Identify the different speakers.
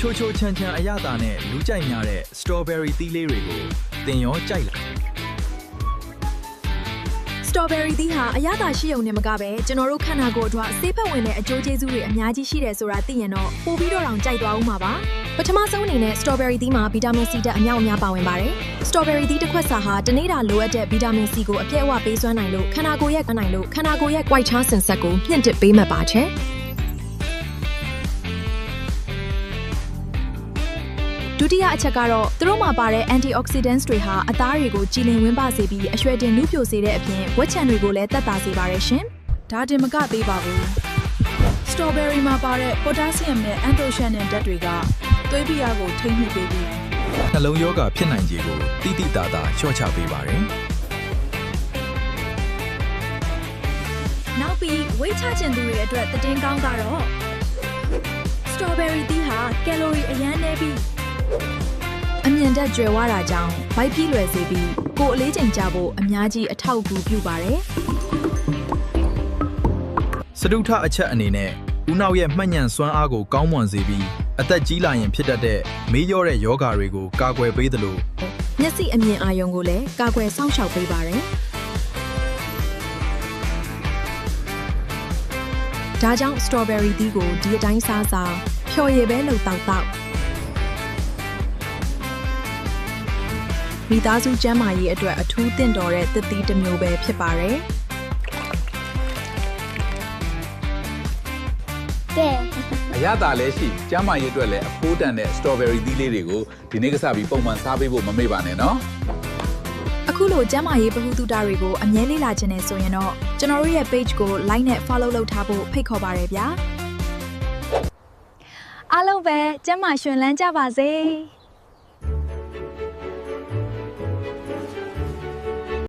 Speaker 1: ချိုချိုချန်ချန်အရသာနဲ့လူကြိုက်များတဲ့ strawberry သီးလေးတွေကိုတင်ရောကြိုက်လား
Speaker 2: Strawberry သီးဟာအရသာရှိုံနဲ့မကပဲကျွန်တော်တို့ခန္ဓာကိုယ်အတွက်ဆေးဖက်ဝင်တဲ့အကျိုးကျေးဇူးတွေအများကြီးရှိတယ်ဆိုတာသိရင်တော့ပိုပြီးတော့တောင်ကြိုက်သွားဦးမှာပါပထမဆုံးအနေနဲ့ Strawberry သီးမှာဗီတာမင် C ဓာတ်အများအများပါဝင်ပါတယ် Strawberry သီးတစ်ခွက်စာဟာတနေ့တာလိုအပ်တဲ့ဗီတာမင် C ကိုအပြည့်အဝပေးစွမ်းနိုင်လို့ခန္ဓာကိုယ်ရဲ့ကွိုက်ချားစင်ဆက်ကိုမြင့်တက်ပေးမှတ်ပါချေဒုတိယအချက်ကတော့သူတို့မှာပါတဲ့ antioxidants တွေဟာအသားတွေကိုကြည်လင်ဝန်းပါစေပြီးအရွယ်တင်နုဖြိုစေတဲ့အပြင်ဝက်ချံတွေကိုလည်းသက်သာစေပါတယ်ရှင်။ဒါတင်မကသေးပါဘူး။ Strawberry မှာပါတဲ့ potassium နဲ့ anthocyanin ဓာတ်တွေကသွေးပြားကိုထိန်းညှိပေးပြီး
Speaker 1: နှလုံးရောဂါဖြစ်နိုင်ခြေကိုတိတိတသာလျှော့ချပေးပါတယ်။
Speaker 2: နောက်ပြီးဝိတ်ချခြင်းသူတွေအတွက်သတင်းကောင်းကတော့ Strawberry သီးဟာကယ်လိုရီအရမ်းနည်းပြီးအမြင့်တက်ကျွယ်ဝတာကြောင့်ဗိုက်ပြည့်လွယ်စေပြီးကိုယ်အလေးချိန်ကြဖို့အများကြီးအထောက်အကူပြုပါတယ်
Speaker 1: ။စတုထအချက်အနေနဲ့ဦးနှောက်ရဲ့မှတ်ဉာဏ်စွမ်းအားကိုကောင်းမွန်စေပြီးအသက်ကြီးလာရင်ဖြစ်တတ်တဲ့မေးလျော့တဲ့ယောဂါတွေကိုကာကွယ်ပေးသလို
Speaker 2: မျက်စိအမြင်အာရုံကိုလည်းကာကွယ်စောင့်ရှောက်ပေးပါတယ်။ဒါကြောင့် Strawberry သီးကိုဒီအတိုင်းစားဖျော်ရည်ပဲလို့တောက်မိသားစုကျန်းမာရေးအတွက်အထူးသင့်တော်တဲ့သစ်သီးတစ်မျိုးပဲဖြစ်ပါတယ်
Speaker 3: ။ကဲ
Speaker 4: အရသာလည်းရှိကျန်းမာရေးအတွက်လည်းအဖိုးတန်တဲ့ strawberry သီးလေးတွေကိုဒီနေ့ကစပြီးပုံမှန်စားပေးဖို့မမေ့ပါနဲ့နော်
Speaker 2: ။အခုလိုကျန်းမာရေးဗဟုသုတတွေကိုအမြဲလေ့လာခြင်းနဲ့ဆိုရင်တော့ကျွန်တော်တို့ရဲ့ page ကို like နဲ့ follow လုပ်ထားဖို့ဖိတ်ခေါ်ပါရစေဗျာ။အားလုံးပဲကျန်းမာရှင်လန်းကြပါစေ။